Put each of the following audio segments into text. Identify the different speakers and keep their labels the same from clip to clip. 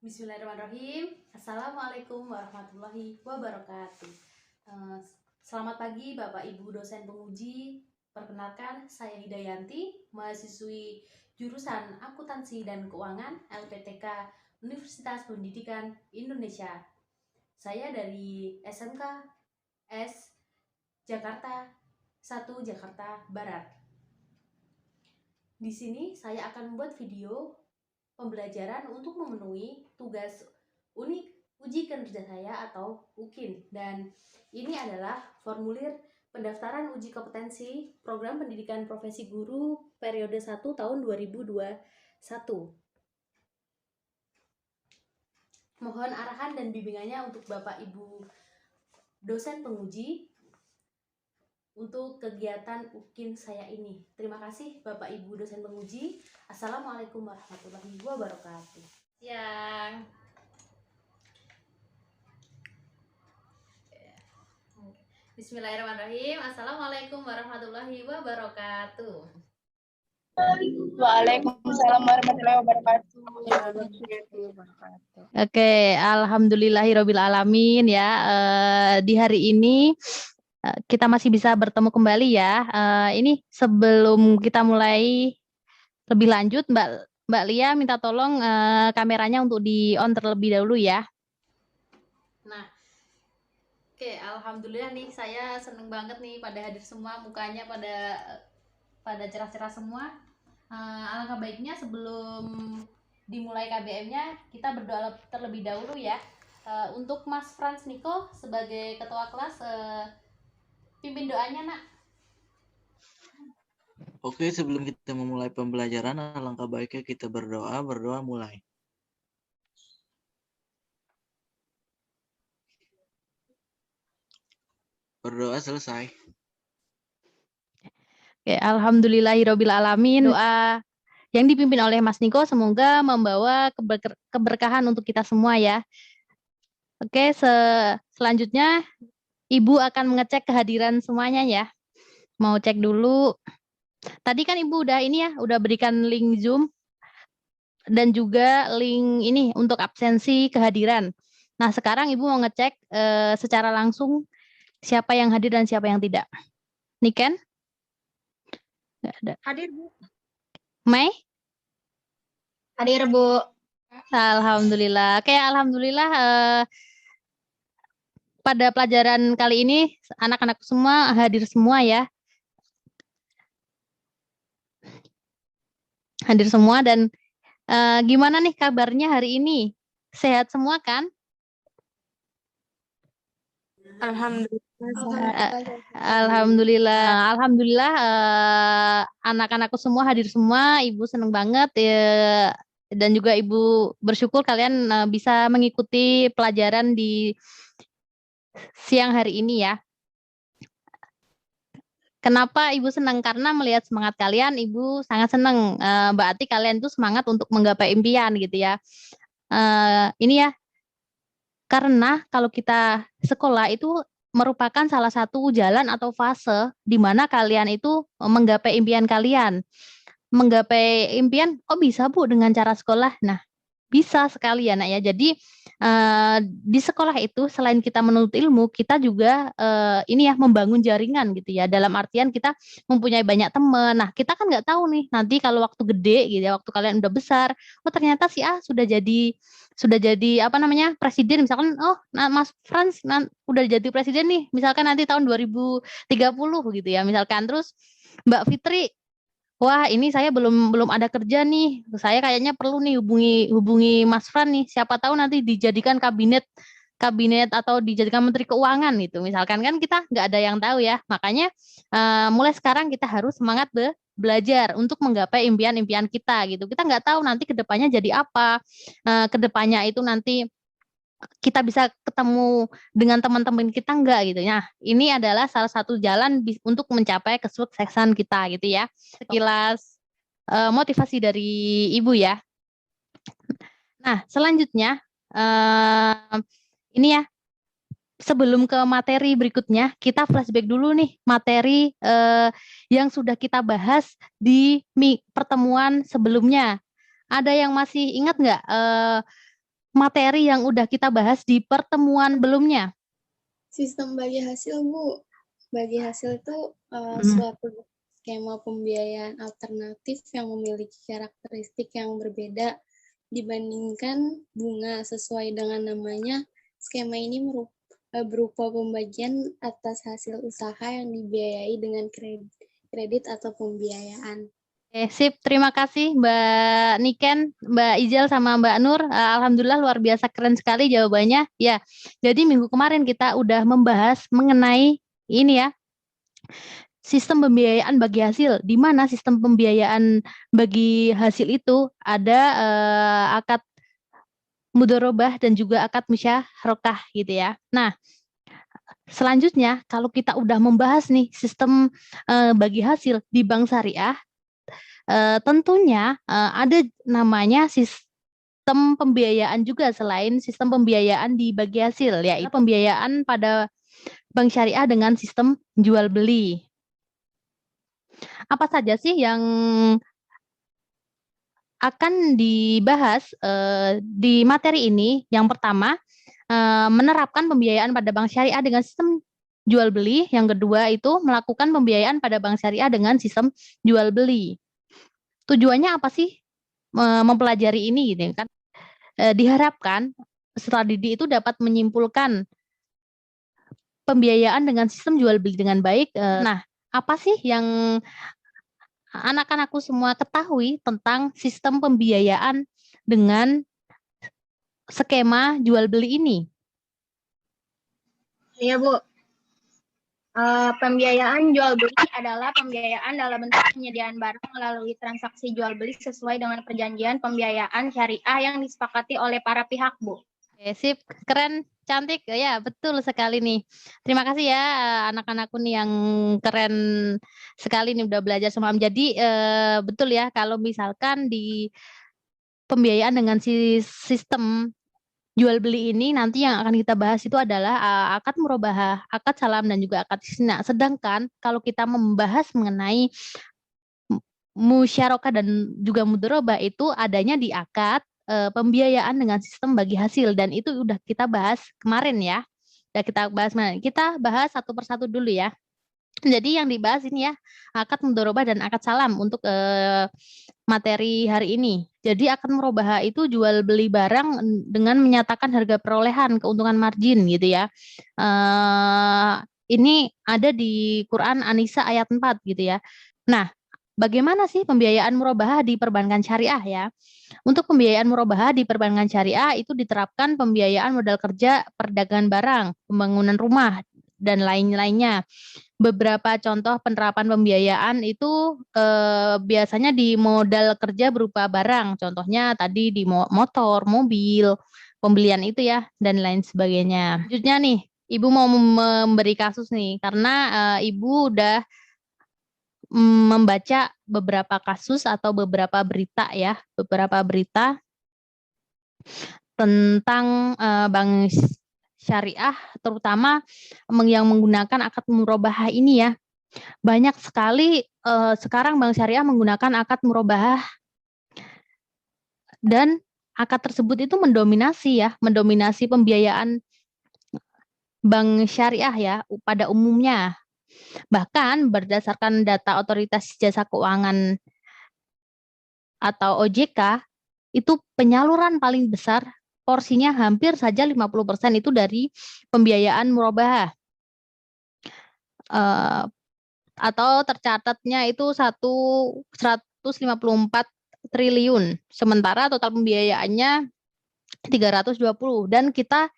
Speaker 1: Bismillahirrahmanirrahim. Assalamualaikum warahmatullahi wabarakatuh. Eh, Selamat pagi Bapak Ibu dosen penguji. Perkenalkan, saya Hidayanti, mahasiswi jurusan Akuntansi dan Keuangan LPTK Universitas Pendidikan Indonesia. Saya dari SMK S Jakarta 1 Jakarta Barat. Di sini saya akan membuat video pembelajaran untuk memenuhi tugas unik uji kinerja saya atau UKIN, dan ini adalah formulir pendaftaran uji kompetensi program pendidikan profesi guru periode 1 tahun 2021. Mohon arahan dan bimbingannya untuk Bapak Ibu dosen penguji untuk kegiatan UKIN saya ini. Terima kasih Bapak Ibu dosen penguji. Assalamualaikum warahmatullahi wabarakatuh. Siang. Bismillahirrahmanirrahim. Assalamualaikum warahmatullahi wabarakatuh.
Speaker 2: Waalaikumsalam warahmatullahi wabarakatuh.
Speaker 3: Oke, alhamdulillahirabbil alamin ya. Di hari ini kita masih bisa bertemu kembali ya. Ini sebelum kita mulai lebih lanjut, Mbak Lia minta tolong kameranya untuk di on terlebih dahulu ya.
Speaker 1: Nah, oke, alhamdulillah nih, saya seneng banget nih pada hadir semua, mukanya pada cerah-cerah semua. Alangkah baiknya sebelum dimulai KBM-nya kita berdoa terlebih dahulu ya. Untuk Mas Frans Niko sebagai ketua kelas, pimpin doanya nak.
Speaker 4: Oke, sebelum kita memulai pembelajaran, alangkah baiknya kita berdoa mulai. Berdoa selesai.
Speaker 3: Oke, alhamdulillahirabbil alamin. Doa yang dipimpin oleh Mas Niko semoga membawa keberkahan untuk kita semua ya. Oke, selanjutnya Ibu akan mengecek kehadiran semuanya ya. Mau cek dulu. Tadi kan Ibu udah ini ya, udah berikan link Zoom dan juga link ini untuk absensi kehadiran. Nah, sekarang Ibu mau ngecek secara langsung siapa yang hadir dan siapa yang tidak. Niken? Nggak ada.
Speaker 2: Hadir, Bu.
Speaker 3: Mei?
Speaker 2: Hadir, Bu.
Speaker 3: Alhamdulillah. Oke, alhamdulillah pada pelajaran kali ini anak-anak semua hadir semua ya. Hadir semua dan gimana nih kabarnya hari ini? Sehat semua kan?
Speaker 2: Alhamdulillah.
Speaker 3: Alhamdulillah anak-anakku semua hadir semua, Ibu seneng banget ya, dan juga Ibu bersyukur kalian bisa mengikuti pelajaran di siang hari ini ya. Kenapa Ibu senang? Karena melihat semangat kalian, Ibu sangat senang. Berarti kalian tuh semangat untuk menggapai impian gitu ya. Ini ya, karena kalau kita sekolah itu merupakan salah satu jalan atau fase di mana kalian itu menggapai impian kalian. Menggapai impian, oh bisa Bu dengan cara sekolah? Nah, bisa sekali ya nak ya. Jadi di sekolah itu selain kita menuntut ilmu, kita juga ini ya membangun jaringan gitu ya. Dalam artian kita mempunyai banyak teman. Nah, kita kan nggak tahu nih nanti kalau waktu gede gitu ya, waktu kalian udah besar, oh ternyata si A sudah jadi apa namanya presiden misalkan. Oh nah, Mas Frans udah jadi presiden nih misalkan nanti tahun 2030 gitu ya misalkan. Terus Mbak Fitri, wah ini saya belum ada kerja nih, saya kayaknya perlu nih hubungi Mas Fran nih, siapa tahu nanti dijadikan kabinet atau dijadikan menteri keuangan gitu misalkan. Kan kita nggak ada yang tahu ya. Makanya mulai sekarang kita harus semangat belajar untuk menggapai impian-impian kita gitu. Kita nggak tahu nanti kedepannya jadi apa, kedepannya itu nanti kita bisa ketemu dengan teman-teman kita enggak gitu. Nah, ini adalah salah satu jalan untuk mencapai kesuksesan kita gitu ya. Sekilas motivasi dari Ibu ya. Nah, selanjutnya ini ya, sebelum ke materi berikutnya, kita flashback dulu nih materi yang sudah kita bahas di pertemuan sebelumnya. Ada yang masih ingat nggak materi yang udah kita bahas di pertemuan sebelumnya.
Speaker 5: Sistem bagi hasil, Bu. Bagi hasil itu
Speaker 3: Hmm.
Speaker 5: suatu skema pembiayaan alternatif yang memiliki karakteristik yang berbeda dibandingkan bunga. Sesuai dengan namanya, skema ini berupa pembagian atas hasil usaha yang dibiayai dengan kredit atau pembiayaan.
Speaker 3: Oke, sip. Terima kasih Mbak Niken, Mbak Ijal, sama Mbak Nur. Alhamdulillah luar biasa keren sekali jawabannya. Ya, jadi minggu kemarin kita udah membahas mengenai ini ya, sistem pembiayaan bagi hasil. Di mana sistem pembiayaan bagi hasil itu ada akad mudharabah dan juga akad musyarakah gitu ya. Nah, selanjutnya kalau kita udah membahas nih sistem bagi hasil di bank syariah, tentunya ada namanya sistem pembiayaan juga selain sistem pembiayaan di bagi hasil, yaitu pembiayaan pada bank syariah dengan sistem jual beli. Apa saja sih yang akan dibahas di materi ini? Yang pertama, menerapkan pembiayaan pada bank syariah dengan sistem jual beli. Yang kedua itu melakukan pembiayaan pada bank syariah dengan sistem jual beli. Tujuannya apa sih mempelajari ini gitu kan? Diharapkan strategi itu dapat menyimpulkan pembiayaan dengan sistem jual beli dengan baik. Nah, apa sih yang anak-anakku semua ketahui tentang sistem pembiayaan dengan skema jual beli ini?
Speaker 2: Iya, Bu. Pembiayaan jual beli adalah pembiayaan dalam bentuk penyediaan barang melalui transaksi jual beli sesuai dengan perjanjian pembiayaan syariah yang disepakati oleh para pihak, Bu.
Speaker 3: Oke, sip, keren, cantik, ya betul sekali nih. Terima kasih ya anak-anakku nih yang keren sekali nih udah belajar semua. Jadi betul ya kalau misalkan di pembiayaan dengan sistem jual beli ini nanti yang akan kita bahas itu adalah akad murabahah, akad salam dan juga akad istisna. Sedangkan kalau kita membahas mengenai musyarakah dan juga mudharabah itu adanya di akad pembiayaan dengan sistem bagi hasil, dan itu udah kita bahas kemarin ya. Udah kita bahas kemarin. Kita bahas satu persatu dulu ya. Jadi yang dibahas ini ya akad mudharabah dan akad salam untuk materi hari ini. Jadi akad murabahah itu jual beli barang dengan menyatakan harga perolehan, keuntungan margin gitu ya. Ini ada di Quran An-Nisa ayat 4 gitu ya. Nah, bagaimana sih pembiayaan murabahah di perbankan syariah ya? Untuk pembiayaan murabahah di perbankan syariah itu diterapkan pembiayaan modal kerja, perdagangan barang, pembangunan rumah, dan lain-lainnya. Beberapa contoh penerapan pembiayaan itu biasanya di modal kerja berupa barang, contohnya tadi di motor, mobil, pembelian itu ya, dan lain sebagainya. Selanjutnya nih, Ibu mau memberi kasus nih, karena Ibu udah membaca beberapa kasus atau beberapa berita ya, beberapa berita tentang bank syariah, terutama yang menggunakan akad murabahah ini ya. Banyak sekali sekarang bank syariah menggunakan akad murabahah, dan akad tersebut itu mendominasi pembiayaan bank syariah ya pada umumnya. Bahkan berdasarkan data Otoritas Jasa Keuangan atau OJK, itu penyaluran paling besar porsinya hampir saja 50% itu dari pembiayaan murabahah. Atau tercatatnya itu 154 triliun. Sementara total pembiayaannya 320. Dan kita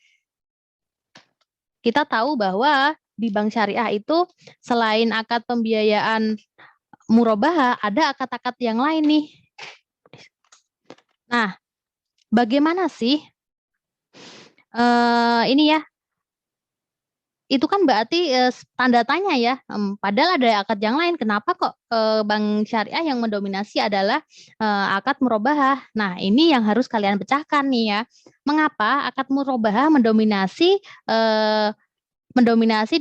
Speaker 3: tahu bahwa di bank syariah itu selain akad pembiayaan murabahah, ada akad-akad yang lain nih. Nah, bagaimana sih ini ya? Itu kan berarti tanda tanya ya. Padahal ada akad yang lain. Kenapa kok bank syariah yang mendominasi adalah akad murabahah? Nah, ini yang harus kalian pecahkan nih ya. Mengapa akad murabahah mendominasi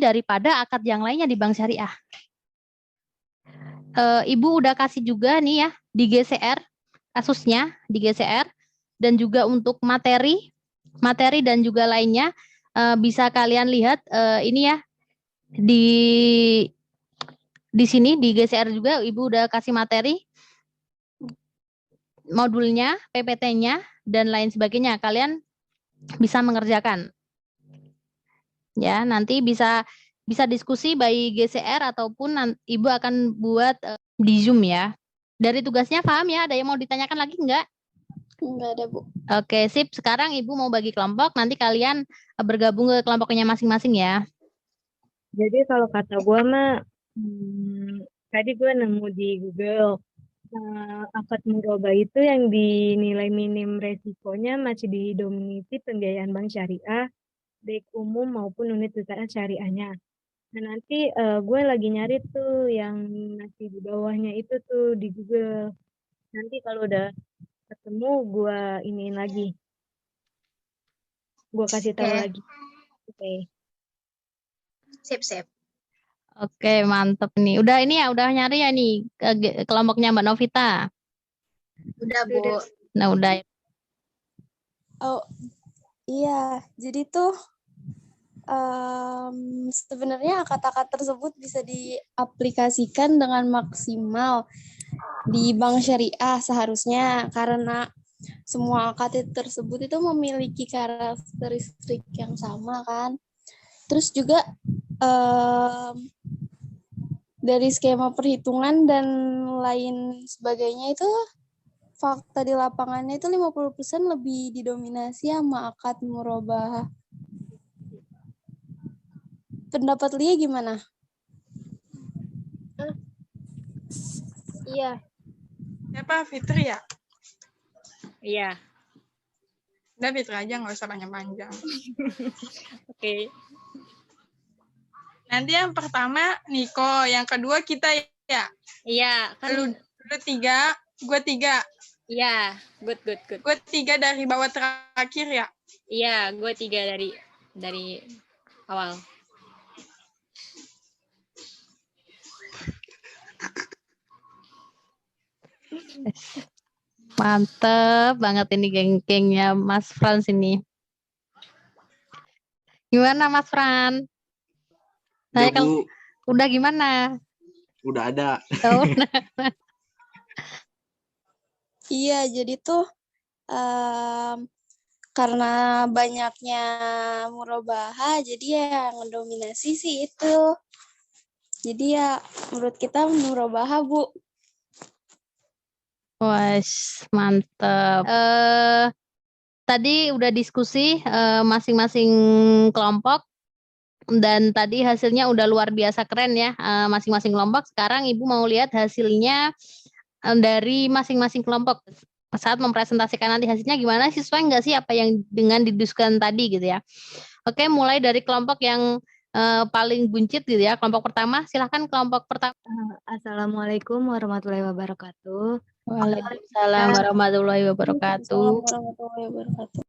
Speaker 3: daripada akad yang lainnya di bank syariah? Ibu udah kasih juga nih ya di GCR kasusnya, di GCR, dan juga untuk materi materi dan juga lainnya bisa kalian lihat ini ya di sini di GCR juga Ibu udah kasih materi modulnya, PPT-nya dan lain sebagainya. Kalian bisa mengerjakan. Ya, nanti bisa diskusi by GCR ataupun Ibu akan buat di Zoom ya. Dari tugasnya paham ya? Ada yang mau ditanyakan lagi enggak?
Speaker 5: Enggak ada, Bu.
Speaker 3: Oke, sip. Sekarang Ibu mau bagi kelompok, nanti kalian bergabung ke kelompoknya masing-masing ya.
Speaker 6: Jadi kalau kata gue mah, tadi gue nemu di Google, akad murabah itu yang dinilai minim resikonya masih didominasi pembiayaan bank syariah, baik umum maupun unit usaha syariahnya. Nah nanti gue lagi nyari tuh yang masih di bawahnya itu tuh di Google. Nanti kalau udah ketemu gue iniin lagi. Gue kasih tahu
Speaker 2: Oke.
Speaker 6: lagi. Oke.
Speaker 2: Sip.
Speaker 3: Oke, mantep nih. Udah ini ya, udah nyari ya nih kelompoknya Mbak Novita.
Speaker 2: Udah, Bu.
Speaker 3: Nah, udah.
Speaker 5: Oh, iya. Jadi tuh sebenarnya akad-akad tersebut bisa diaplikasikan dengan maksimal di bank syariah seharusnya, karena semua akad tersebut itu memiliki karakteristik yang sama kan. Terus juga dari skema perhitungan dan lain sebagainya itu fakta di lapangannya itu 50% lebih didominasi sama akad murabahah. Pendapat Lia gimana?
Speaker 2: Iya.
Speaker 7: Siapa? Fitri ya?
Speaker 6: Iya.
Speaker 7: Udah Fitri aja, nggak usah panjang-panjang.
Speaker 6: Oke.
Speaker 7: Nanti yang pertama Niko, yang kedua kita ya.
Speaker 6: Iya,
Speaker 7: Lu 3, gue 3.
Speaker 6: Iya, good.
Speaker 7: Gue 3 dari bawah terakhir ya.
Speaker 6: Iya, gue 3 dari awal.
Speaker 3: Mantep banget ini geng-gengnya Mas Frans ini. Gimana Mas Fran? Saya
Speaker 4: Bu,
Speaker 3: udah gimana?
Speaker 4: udah ada.
Speaker 3: Oh,
Speaker 5: Iya, jadi tuh karena banyaknya murabahah, jadi ya yang mendominasi sih itu. Jadi ya menurut kita murabahah, Bu.
Speaker 3: wah, mantep. Tadi udah diskusi masing-masing kelompok dan tadi hasilnya udah luar biasa keren ya masing-masing kelompok. Sekarang Ibu mau lihat hasilnya dari masing-masing kelompok. Saat mempresentasikan nanti hasilnya gimana, sesuai nggak sih apa yang dengan didiskusikan tadi gitu ya. Oke, mulai dari kelompok yang paling buncit gitu ya. Kelompok pertama, silahkan kelompok pertama.
Speaker 6: Assalamualaikum warahmatullahi wabarakatuh.
Speaker 3: Waalaikumsalam warahmatullahi wabarakatuh.
Speaker 5: Assalamualaikum warahmatullahi wabarakatuh.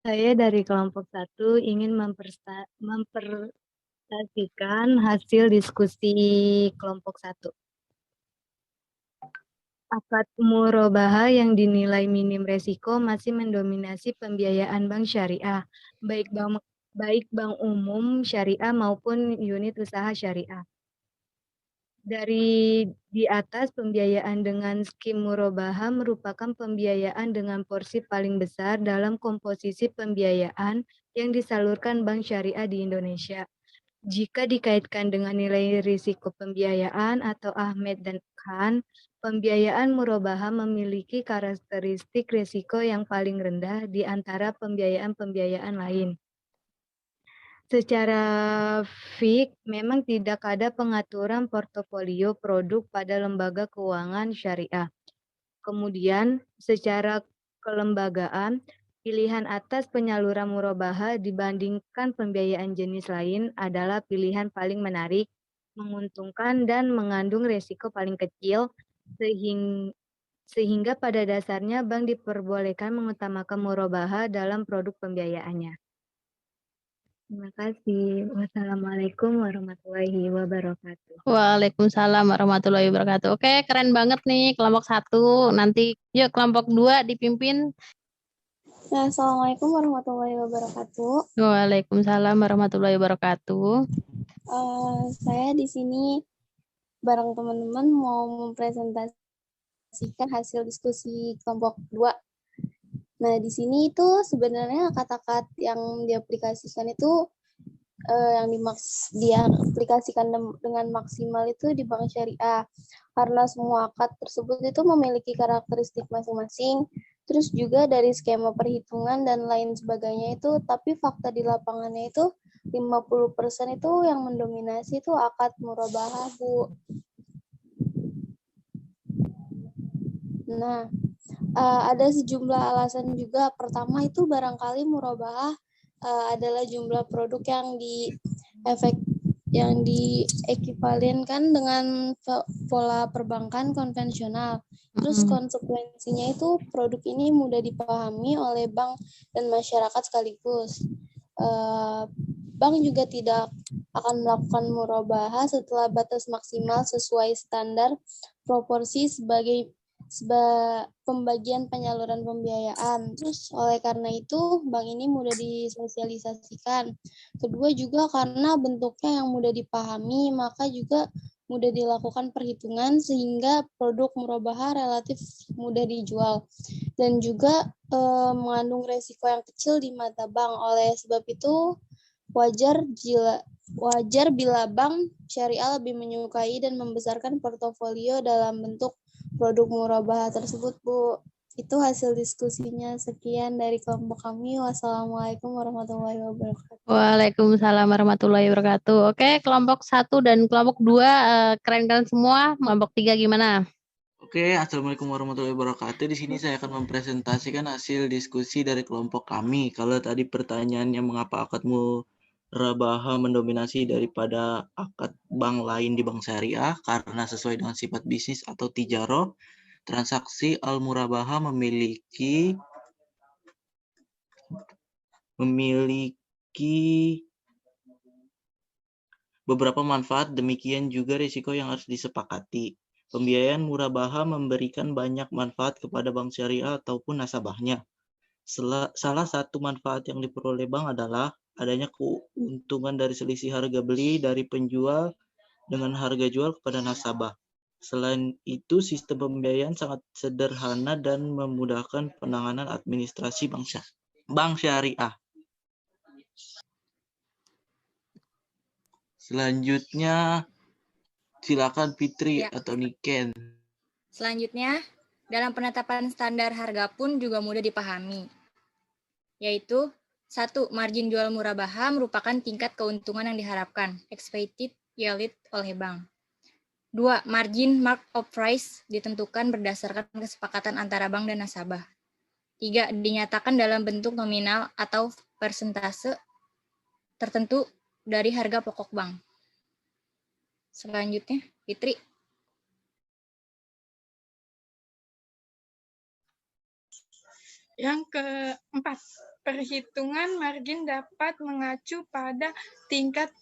Speaker 6: Saya dari kelompok 1 ingin mempresentasikan hasil diskusi kelompok 1. Akad murabahah yang dinilai minim resiko masih mendominasi pembiayaan bank syariah, baik bank umum syariah maupun unit usaha syariah. Dari di atas, pembiayaan dengan skim murabahah merupakan pembiayaan dengan porsi paling besar dalam komposisi pembiayaan yang disalurkan bank syariah di Indonesia. Jika dikaitkan dengan nilai risiko pembiayaan atau Ahmed dan Khan, pembiayaan murabahah memiliki karakteristik risiko yang paling rendah di antara pembiayaan-pembiayaan lain. Secara fik, memang tidak ada pengaturan portofolio produk pada lembaga keuangan syariah. Kemudian, secara kelembagaan, pilihan atas penyaluran murabahah dibandingkan pembiayaan jenis lain adalah pilihan paling menarik, menguntungkan, dan mengandung risiko paling kecil, sehingga pada dasarnya bank diperbolehkan mengutamakan murabahah dalam produk pembiayaannya. Terima kasih. Wassalamualaikum warahmatullahi wabarakatuh.
Speaker 3: Waalaikumsalam warahmatullahi wabarakatuh. Oke, keren banget nih kelompok 1. Nanti yuk kelompok 2 dipimpin.
Speaker 5: Nah, Assalamualaikum warahmatullahi wabarakatuh.
Speaker 3: Waalaikumsalam warahmatullahi wabarakatuh.
Speaker 5: Saya di sini bareng teman-teman mau mempresentasikan hasil diskusi kelompok 2. Nah, di sini itu sebenarnya kata-kata yang diaplikasikan itu yang diaplikasikan dengan maksimal itu di bank syariah. Karena semua akad tersebut itu memiliki karakteristik masing-masing, terus juga dari skema perhitungan dan lain sebagainya itu, tapi fakta di lapangannya itu 50% itu yang mendominasi itu akad murabahah, Bu. Nah, ada sejumlah alasan juga. Pertama itu barangkali murabahah adalah jumlah produk yang diekuivalenkan dengan pola perbankan konvensional. Terus konsekuensinya itu produk ini mudah dipahami oleh bank dan masyarakat sekaligus. Bank juga tidak akan melakukan murabahah setelah batas maksimal sesuai standar proporsi sebagai pembagian penyaluran pembiayaan. Terus oleh karena itu bank ini mudah disosialisasikan. Kedua juga karena bentuknya yang mudah dipahami, maka juga mudah dilakukan perhitungan sehingga produk murabahah relatif mudah dijual dan juga mengandung resiko yang kecil di mata bank. Oleh sebab itu wajar bila bank syariah lebih menyukai dan membesarkan portofolio dalam bentuk produk murabahah tersebut, Bu. Itu hasil diskusinya. Sekian dari kelompok kami. Wassalamualaikum warahmatullahi wabarakatuh.
Speaker 3: Waalaikumsalam warahmatullahi wabarakatuh. Oke, kelompok 1 dan kelompok 2 keren-keren semua. Kelompok 3 gimana?
Speaker 4: Oke, Assalamualaikum warahmatullahi wabarakatuh. Di sini saya akan mempresentasikan hasil diskusi dari kelompok kami. Kalau tadi pertanyaannya mengapa akad murabahah mendominasi daripada akad bank lain di bank syariah, karena sesuai dengan sifat bisnis atau tijaroh, transaksi al-murabahah memiliki beberapa manfaat, demikian juga risiko yang harus disepakati. Pembiayaan murabahah memberikan banyak manfaat kepada bank syariah ataupun nasabahnya. Salah satu manfaat yang diperoleh bank adalah adanya keuntungan dari selisih harga beli dari penjual dengan harga jual kepada nasabah. Selain itu, sistem pembiayaan sangat sederhana dan memudahkan penanganan administrasi bank syariah. Selanjutnya, silakan Fitri
Speaker 8: Ya.
Speaker 4: atau Niken.
Speaker 8: Selanjutnya, dalam penetapan standar harga pun juga mudah dipahami, yaitu 1. Margin jual murabahah merupakan tingkat keuntungan yang diharapkan, expected yield oleh bank. 2. Margin mark of price ditentukan berdasarkan kesepakatan antara bank dan nasabah. 3. Dinyatakan dalam bentuk nominal atau persentase tertentu dari harga pokok bank. Selanjutnya, Fitri.
Speaker 7: Yang keempat, perhitungan margin dapat mengacu pada tingkat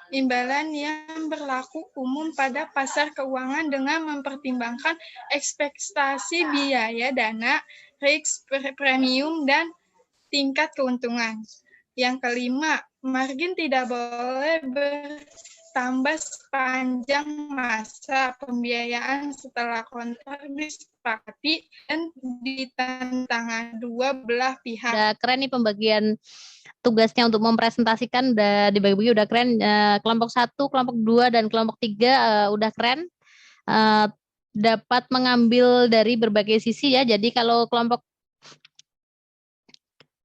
Speaker 7: imbalan yang berlaku umum pada pasar keuangan dengan mempertimbangkan ekspektasi biaya dana, risk premium, dan tingkat keuntungan. Yang kelima, margin tidak boleh bertambah sepanjang masa pembiayaan setelah kontrak disepakati dan ditandatangani dua belah pihak.
Speaker 3: Udah keren nih pembagian tugasnya untuk mempresentasikan, udah dibagi-bagi, udah keren. Kelompok 1, kelompok 2, dan kelompok 3 udah keren. Dapat mengambil dari berbagai sisi ya. Jadi kalau kelompok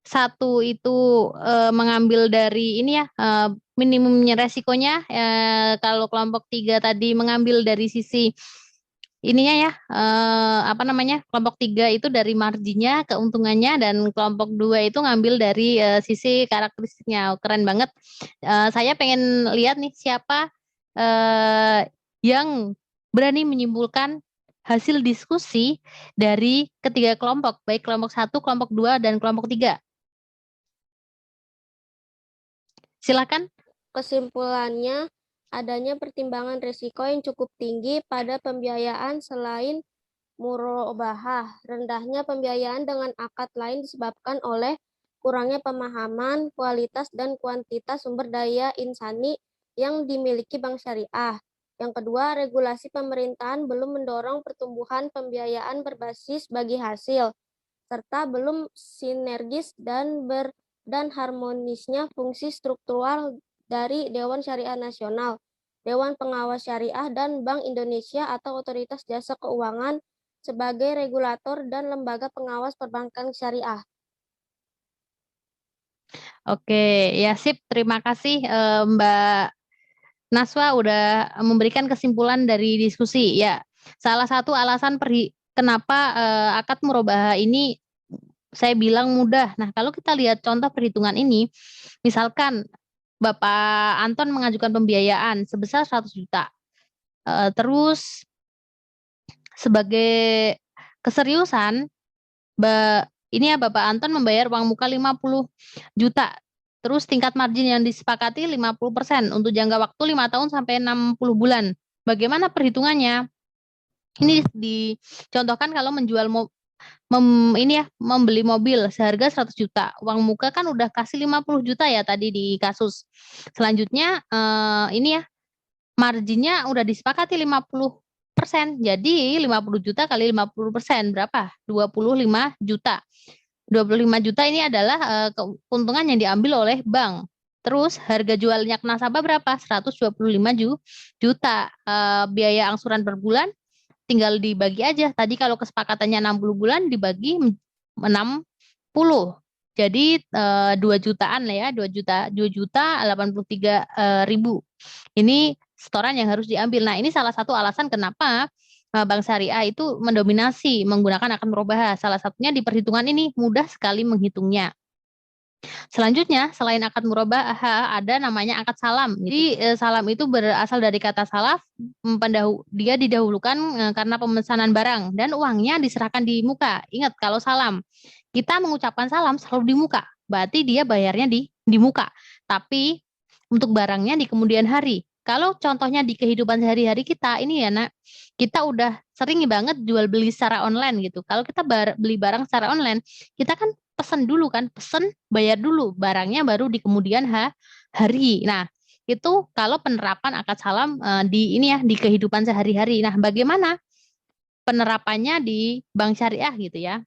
Speaker 3: 1 itu mengambil dari ini ya, minimumnya resikonya. Kalau kelompok 3 tadi mengambil dari sisi ininya ya, kelompok 3 itu dari marginnya, keuntungannya, dan kelompok 2 itu ngambil dari sisi karakteristiknya. Keren banget. Saya pengen lihat nih siapa yang berani menyimpulkan hasil diskusi dari ketiga kelompok, baik kelompok 1, kelompok 2, dan kelompok 3. Silakan.
Speaker 9: Kesimpulannya, adanya pertimbangan risiko yang cukup tinggi pada pembiayaan selain murabahah. Rendahnya pembiayaan dengan akad lain disebabkan oleh kurangnya pemahaman kualitas dan kuantitas sumber daya insani yang dimiliki bank syariah. Yang kedua, regulasi pemerintahan belum mendorong pertumbuhan pembiayaan berbasis bagi hasil, serta belum sinergis dan harmonisnya fungsi struktural dari Dewan Syariah Nasional, Dewan Pengawas Syariah, dan Bank Indonesia atau Otoritas Jasa Keuangan sebagai regulator dan lembaga pengawas perbankan syariah.
Speaker 3: Oke, ya sip. Terima kasih Mbak Naswa udah memberikan kesimpulan dari diskusi. Ya, salah satu alasan kenapa akad murabahah ini saya bilang mudah. Nah, kalau kita lihat contoh perhitungan ini, misalkan Bapak Anton mengajukan pembiayaan sebesar 100 juta. Terus sebagai keseriusan, ini ya Bapak Anton membayar uang muka 50 juta. Terus tingkat margin yang disepakati 50% untuk jangka waktu 5 tahun sampai 60 bulan. Bagaimana perhitungannya? Ini dicontohkan kalau menjual membeli mobil seharga 100 juta. Uang muka kan udah kasih 50 juta ya tadi di kasus. Selanjutnya ini ya marginnya udah disepakati 50%. Jadi 50 juta kali 50% berapa? 25 juta. 25 juta ini adalah keuntungan yang diambil oleh bank. Terus harga jualnya ke nasabah berapa? 125 juta. Biaya angsuran per bulan tinggal dibagi aja. Tadi kalau kesepakatannya 60 bulan dibagi 60. Jadi 2 jutaan lah ya, 2.083.000. Ini setoran yang harus diambil. Nah, ini salah satu alasan kenapa Bank Syariah itu mendominasi menggunakan akad murabahah. Salah satunya di perhitungan ini mudah sekali menghitungnya. Selanjutnya, selain akad murabahah, ada namanya akad salam. Jadi salam itu berasal dari kata salaf, dia didahulukan karena pemesanan barang dan uangnya diserahkan di muka. Ingat kalau salam, kita mengucapkan salam selalu di muka, berarti dia bayarnya di muka. Tapi untuk barangnya di kemudian hari. Kalau contohnya di kehidupan sehari-hari kita, ini ya nak, kita udah sering banget jual beli secara online gitu. Kalau kita beli barang secara online, kita kan pesan dulu kan, bayar dulu, barangnya baru di kemudian hari. Nah, itu kalau penerapan akad salam di ini ya, di kehidupan sehari-hari. Nah, bagaimana penerapannya di bank syariah gitu ya?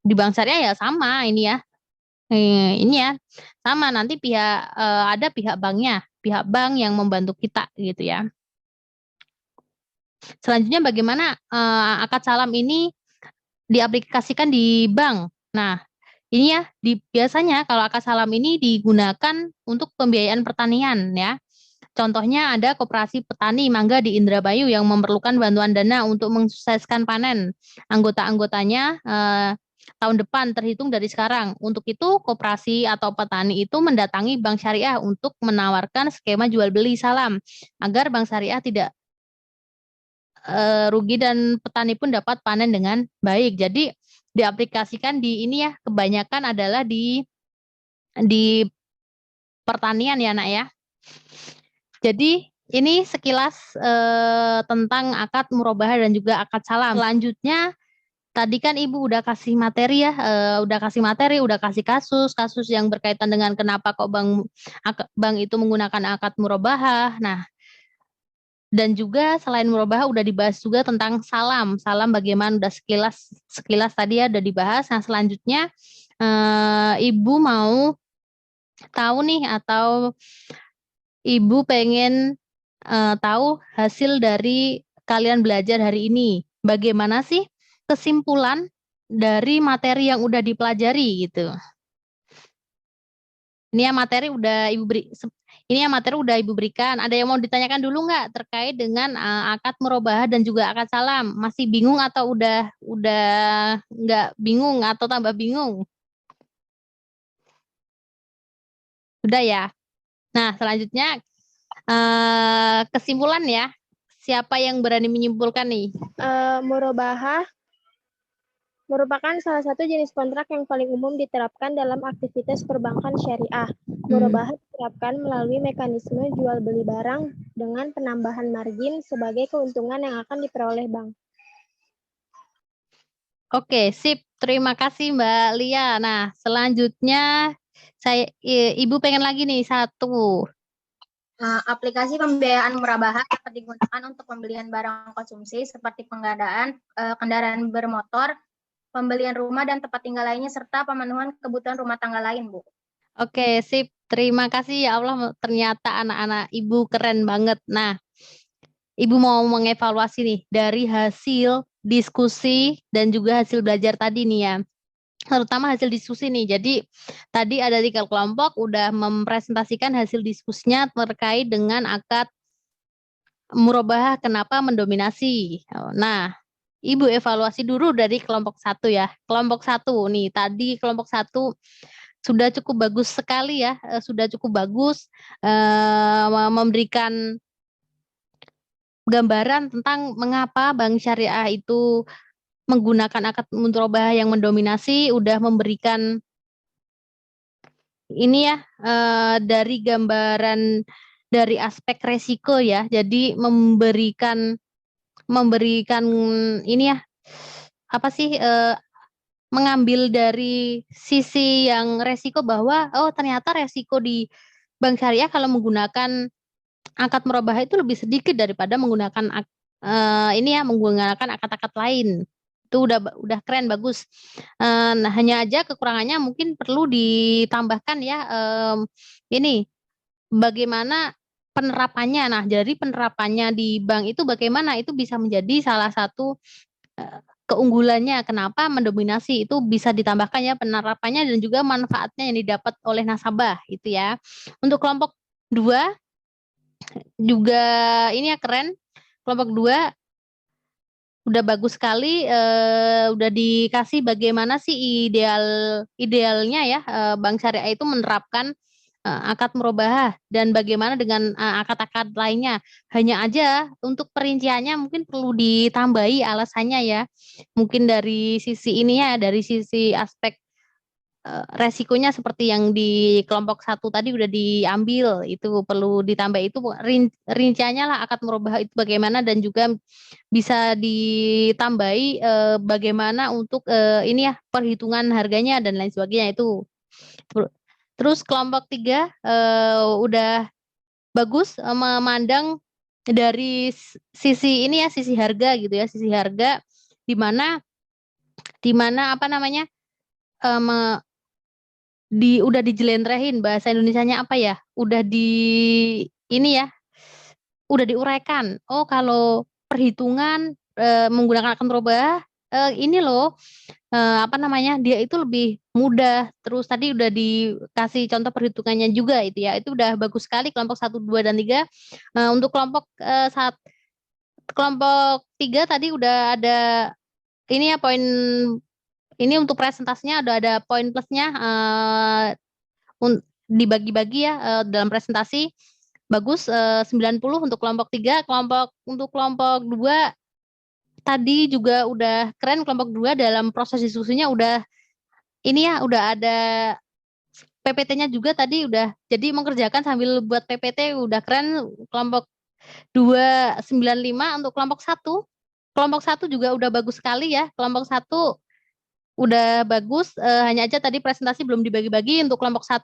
Speaker 3: Di bank syariah ya sama ini ya. Ini ya sama nanti ada pihak banknya, pihak bank yang membantu kita gitu ya. Selanjutnya bagaimana akad salam ini diaplikasikan di bank. Nah, ini ya biasanya kalau akad salam ini digunakan untuk pembiayaan pertanian ya. Contohnya ada koperasi petani mangga di Indramayu yang memerlukan bantuan dana untuk mensukseskan panen. Anggota-anggotanya tahun depan terhitung dari sekarang. Untuk itu koperasi atau petani itu mendatangi bank syariah untuk menawarkan skema jual beli salam agar bank syariah tidak rugi dan petani pun dapat panen dengan baik. Jadi diaplikasikan di ini ya kebanyakan adalah di pertanian ya nak ya. Jadi ini sekilas tentang akad murabahah dan juga akad salam. Selanjutnya tadi kan Ibu udah kasih materi ya, udah kasih kasus yang berkaitan dengan kenapa kok bank itu menggunakan akad murabahah. Nah, dan juga selain murabahah udah dibahas juga tentang salam bagaimana udah sekilas tadi ya udah dibahas. Nah, selanjutnya Ibu mau tahu nih atau Ibu pengen tahu hasil dari kalian belajar hari ini. Bagaimana sih kesimpulan dari materi yang udah dipelajari gitu. Ini ya materi udah Ibu berikan. Ada yang mau ditanyakan dulu nggak terkait dengan akad murabahah dan juga akad salam? Masih bingung atau udah nggak bingung atau tambah bingung? Udah ya. Nah, selanjutnya kesimpulan ya. Siapa yang berani menyimpulkan nih?
Speaker 9: Murabahah merupakan salah satu jenis kontrak yang paling umum diterapkan dalam aktivitas perbankan syariah. Murabahah diterapkan melalui mekanisme jual beli barang dengan penambahan margin sebagai keuntungan yang akan diperoleh bank.
Speaker 3: Oke, sip. Terima kasih Mbak Lia. Nah, selanjutnya Ibu pengen lagi nih satu.
Speaker 2: Aplikasi pembiayaan murabahah dapat digunakan untuk pembelian barang konsumsi seperti pengadaan kendaraan bermotor, pembelian rumah dan tempat tinggal lainnya, serta pemenuhan kebutuhan rumah tangga lain, Bu.
Speaker 3: Oke, sip. Terima kasih ya Allah. Ternyata anak-anak Ibu keren banget. Nah, Ibu mau mengevaluasi nih dari hasil diskusi dan juga hasil belajar tadi nih ya. Terutama hasil diskusi nih. Jadi tadi ada 3 kelompok udah mempresentasikan hasil diskusinya terkait dengan akad murabahah kenapa mendominasi. Nah, Ibu evaluasi dulu dari kelompok 1 ya. Kelompok 1 nih, tadi kelompok 1 sudah cukup bagus sekali ya, sudah cukup bagus memberikan gambaran tentang mengapa bank syariah itu menggunakan akad murabahah yang mendominasi, udah memberikan ini ya dari gambaran dari aspek resiko ya. Jadi memberikan ini ya apa sih mengambil dari sisi yang resiko bahwa oh ternyata resiko di bank syariah kalau menggunakan akad murabahah itu lebih sedikit daripada menggunakan ini ya menggunakan akad-akad lain. Itu udah keren bagus. Nah, hanya aja kekurangannya mungkin perlu ditambahkan ya ini bagaimana penerapannya. Nah, jadi penerapannya di bank itu bagaimana itu bisa menjadi salah satu keunggulannya kenapa mendominasi itu bisa ditambahkan ya penerapannya dan juga manfaatnya yang didapat oleh nasabah itu ya. Untuk kelompok 2 juga ini ya keren. Kelompok 2 udah bagus sekali udah dikasih bagaimana sih idealnya ya bank syariah itu menerapkan akad murabahah dan bagaimana dengan akad-akad lainnya. Hanya aja untuk perinciannya mungkin perlu ditambahi alasannya ya. Mungkin dari sisi ini ya, dari sisi aspek resikonya seperti yang di kelompok 1 tadi udah diambil, itu perlu ditambah itu rinciannya lah akad murabahah itu bagaimana dan juga bisa ditambahi bagaimana untuk ini ya perhitungan harganya dan lain sebagainya itu. Terus kelompok 3 udah bagus memandang dari sisi ini ya sisi harga gitu ya, sisi harga di mana apa namanya udah dijelentrehin bahasa Indonesianya apa ya? Udah ini ya, udah diuraikan. Oh, kalau perhitungan menggunakan akun murabahah ini loh apa namanya? Dia itu lebih mudah. Terus tadi udah dikasih contoh perhitungannya juga itu ya. Itu udah bagus sekali kelompok 1, 2 dan 3. Untuk kelompok 3 tadi udah ada ini ya poin ini untuk presentasinya ada poin plusnya dibagi-bagi ya dalam presentasi bagus 90 untuk kelompok 3, untuk kelompok 2 tadi juga udah keren kelompok 2 dalam proses diskusinya udah ini ya udah ada PPT-nya juga tadi udah jadi mengerjakan sambil buat PPT udah keren kelompok 295 untuk kelompok 1. Kelompok 1 juga udah bagus sekali ya. Kelompok 1 udah bagus hanya aja tadi presentasi belum dibagi-bagi untuk kelompok 1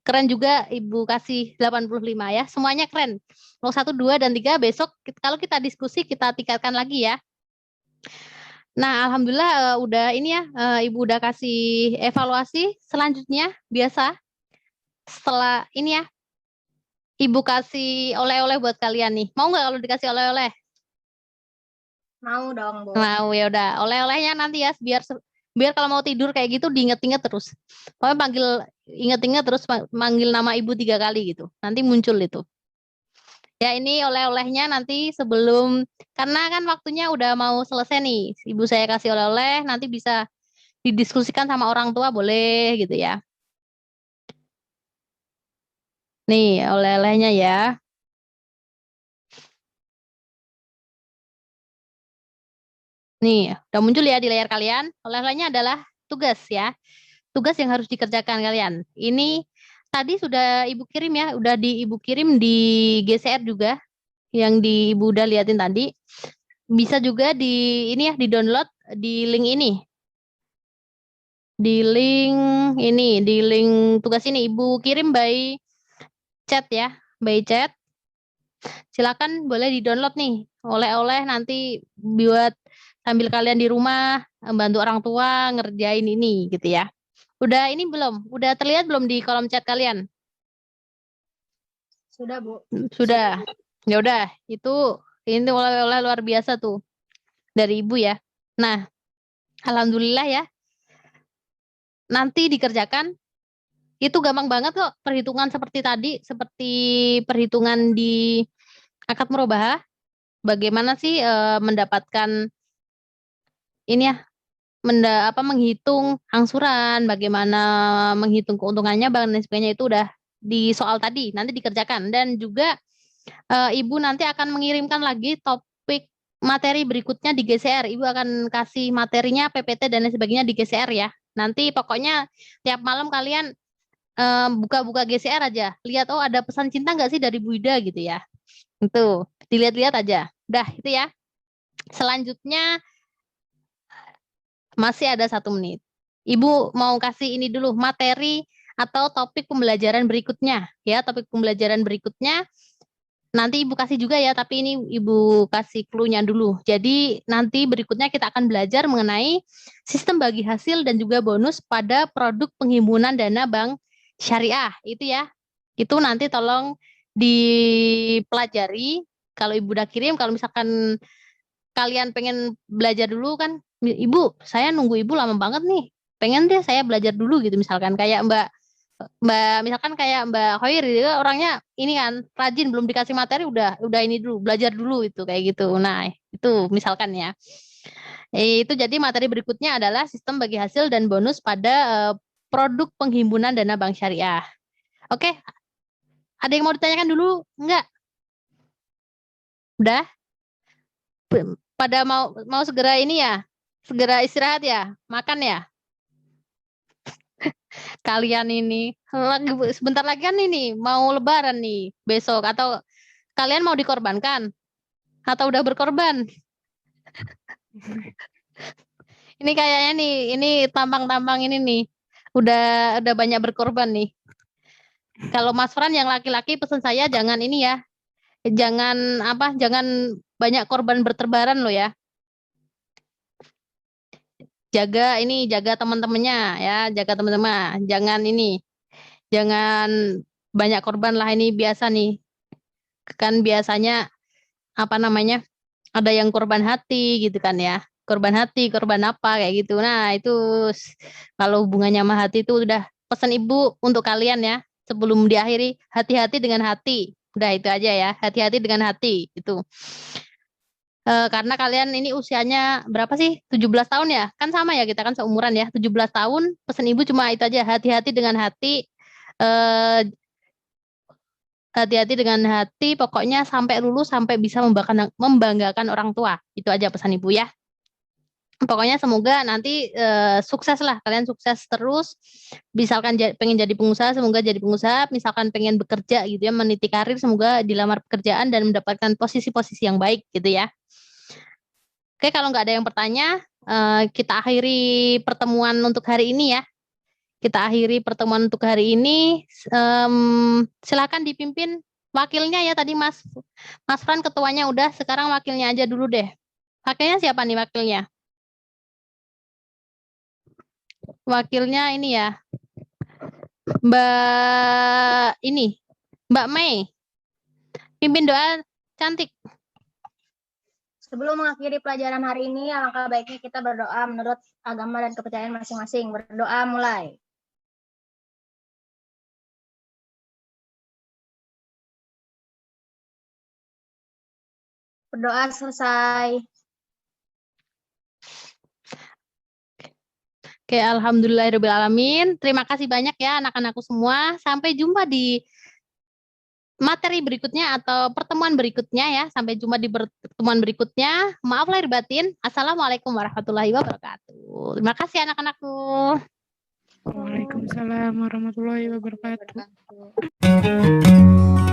Speaker 3: keren juga Ibu kasih 85 ya. Semuanya keren. Kelompok 1, 2 dan 3 besok kalau kita diskusi kita tingkatkan lagi ya. Nah, alhamdulillah udah ini ya Ibu udah kasih evaluasi. Selanjutnya biasa setelah ini ya Ibu kasih oleh-oleh buat kalian nih. Mau nggak kalau dikasih oleh-oleh?
Speaker 2: Mau dong, Bu.
Speaker 3: Mau ya udah. Oleh-olehnya nanti ya biar kalau mau tidur kayak gitu diinget-inget terus. Pokoknya inget-inget terus manggil nama Ibu 3 kali gitu. Nanti muncul itu. Ya ini oleh-olehnya nanti sebelum karena kan waktunya udah mau selesai nih. Ibu saya kasih oleh-oleh nanti bisa didiskusikan sama orang tua boleh gitu ya. Nih oleh-olehnya ya. Nih, udah muncul ya di layar kalian. Oleh-olehnya adalah tugas ya. Tugas yang harus dikerjakan kalian. Ini tadi sudah Ibu kirim ya, udah Ibu kirim di GCR juga, yang Ibu udah liatin tadi. Bisa juga di ini ya, di-download di link ini. Di link tugas ini Ibu kirim by chat ya, by chat. Silakan boleh di-download nih. Oleh-oleh nanti buat sambil kalian di rumah bantu orang tua ngerjain ini gitu ya. Udah ini belum? Udah terlihat belum di kolom chat kalian?
Speaker 2: Sudah, Bu.
Speaker 3: Sudah. Ya udah, itu ini oleh-oleh luar biasa tuh dari Ibu ya. Nah, alhamdulillah ya. Nanti dikerjakan itu gampang banget kok, perhitungan seperti tadi, seperti perhitungan di akad murabahah. Bagaimana sih mendapatkan ini ya, menghitung angsuran, bagaimana menghitung keuntungannya, dan sebagainya itu udah di soal tadi, nanti dikerjakan. Dan juga Ibu nanti akan mengirimkan lagi topik materi berikutnya di GCR. Ibu akan kasih materinya, PPT dan lain sebagainya di GCR ya. Nanti pokoknya tiap malam kalian buka-buka GCR aja, lihat oh ada pesan cinta nggak sih dari Bu Ida gitu ya. Itu dilihat-lihat aja. Udah itu ya. Selanjutnya masih ada 1 menit. Ibu mau kasih ini dulu materi atau topik pembelajaran berikutnya ya, topik pembelajaran berikutnya nanti Ibu kasih juga ya, tapi ini Ibu kasih clue-nya dulu. Jadi nanti berikutnya kita akan belajar mengenai sistem bagi hasil dan juga bonus pada produk penghimpunan dana bank syariah itu ya. Itu nanti tolong dipelajari. Kalau Ibu udah kirim, kalau misalkan kalian pengen belajar dulu kan, Ibu, saya nunggu Ibu lama banget nih. Pengen deh saya belajar dulu gitu, misalkan kayak misalkan kayak Mbak Khoir gitu, orangnya ini kan rajin, belum dikasih materi udah ini dulu, belajar dulu itu kayak gitu. Nah, itu misalkan ya. Itu jadi materi berikutnya adalah sistem bagi hasil dan bonus pada produk penghimpunan dana bank syariah. Oke. Ada yang mau ditanyakan dulu? Enggak? Udah? Pada mau segera ini ya? Segera istirahat ya? Makan ya? Kalian ini sebentar lagi kan ini mau lebaran nih besok, atau kalian mau dikorbankan atau udah berkorban? Ini kayaknya nih, ini tampang-tampang ini nih udah banyak berkorban nih. Kalau Mas Fran yang laki-laki pesan saya jangan ini ya, jangan banyak korban berterbaran loh ya. Jaga teman-temannya ya, jaga teman-teman, jangan banyak korban lah, ini biasa nih. Kan biasanya ada yang korban hati gitu kan ya. Korban hati, korban apa kayak gitu. Nah, itu kalau hubungannya sama hati itu udah pesan Ibu untuk kalian ya. Sebelum diakhiri, hati-hati dengan hati. Udah itu aja ya, hati-hati dengan hati itu. Karena kalian ini usianya berapa sih? 17 tahun ya? Kan sama ya, kita kan seumuran ya. 17 tahun, pesan Ibu cuma itu aja, hati-hati dengan hati. Hati-hati dengan hati, pokoknya sampai lulus, sampai bisa membanggakan orang tua. Itu aja pesan Ibu ya. Pokoknya semoga nanti sukses lah, kalian sukses terus. Misalkan pengen jadi pengusaha, semoga jadi pengusaha. Misalkan pengen bekerja gitu ya, meniti karir, semoga dilamar pekerjaan dan mendapatkan posisi-posisi yang baik gitu ya. Oke, kalau nggak ada yang bertanya, kita akhiri pertemuan untuk hari ini ya. Kita akhiri pertemuan untuk hari ini. Silakan dipimpin wakilnya ya, tadi Mas Fran ketuanya udah, sekarang wakilnya aja dulu deh. Wakilnya siapa nih wakilnya? Wakilnya ini ya, Mbak Mei. Pimpin doa cantik.
Speaker 2: Sebelum mengakhiri pelajaran hari ini, alangkah baiknya kita berdoa menurut agama dan kepercayaan masing-masing. Berdoa mulai. Berdoa selesai.
Speaker 3: Oke, alhamdulillahirrahmanirrahim. Terima kasih banyak ya anak-anakku semua. Sampai jumpa di materi berikutnya atau pertemuan berikutnya ya. Sampai jumpa di pertemuan berikutnya. Maaf lahir batin. Assalamualaikum warahmatullahi wabarakatuh. Terima kasih anak-anakku.
Speaker 6: Waalaikumsalam warahmatullahi wabarakatuh.
Speaker 8: Wabarakatuh.